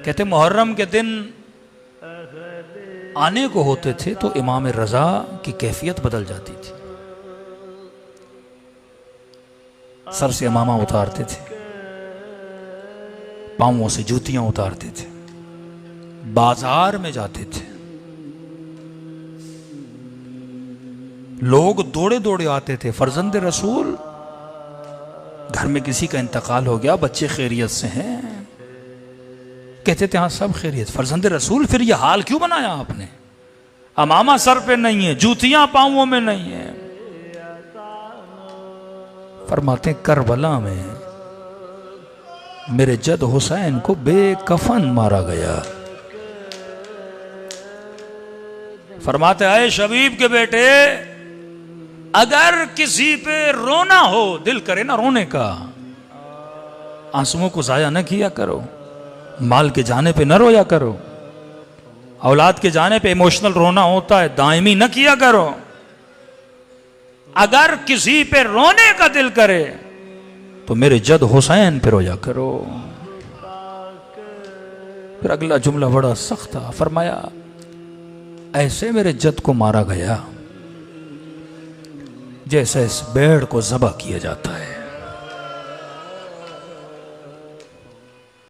कहते मुहर्रम के दिन आने को होते थे तो इमाम रजा की कैफियत बदल जाती थी। सर से इमामा उतारते थे, पांवों से जूतियां उतारते थे, बाजार में जाते थे, लोग दौड़े दौड़े आते थे। फर्जंद रसूल, घर में किसी का इंतकाल हो गया, बच्चे खैरियत से हैं, कहते थे हाँ सब खैरियत। फर्जंद रसूल, फिर यह हाल क्यों बनाया आपने? अमामा सर पे नहीं है, जूतियां पांवों में नहीं है। फरमाते करबला में मेरे जद हुसैन को बेकफन मारा गया। फरमाते आए शबीब के बेटे, अगर किसी पे रोना हो, दिल करे ना रोने का, आंसुओं को जाया न किया करो। माल के जाने पे न रोया करो, औलाद के जाने पे इमोशनल रोना होता है, दायमी न किया करो। अगर किसी पे रोने का दिल करे तो मेरे जद हुसैन पे रोया करो। फिर अगला जुमला बड़ा सख्त था, फरमाया ऐसे मेरे जद को मारा गया जैसे इस भेड़ को ज़बह किया जाता है।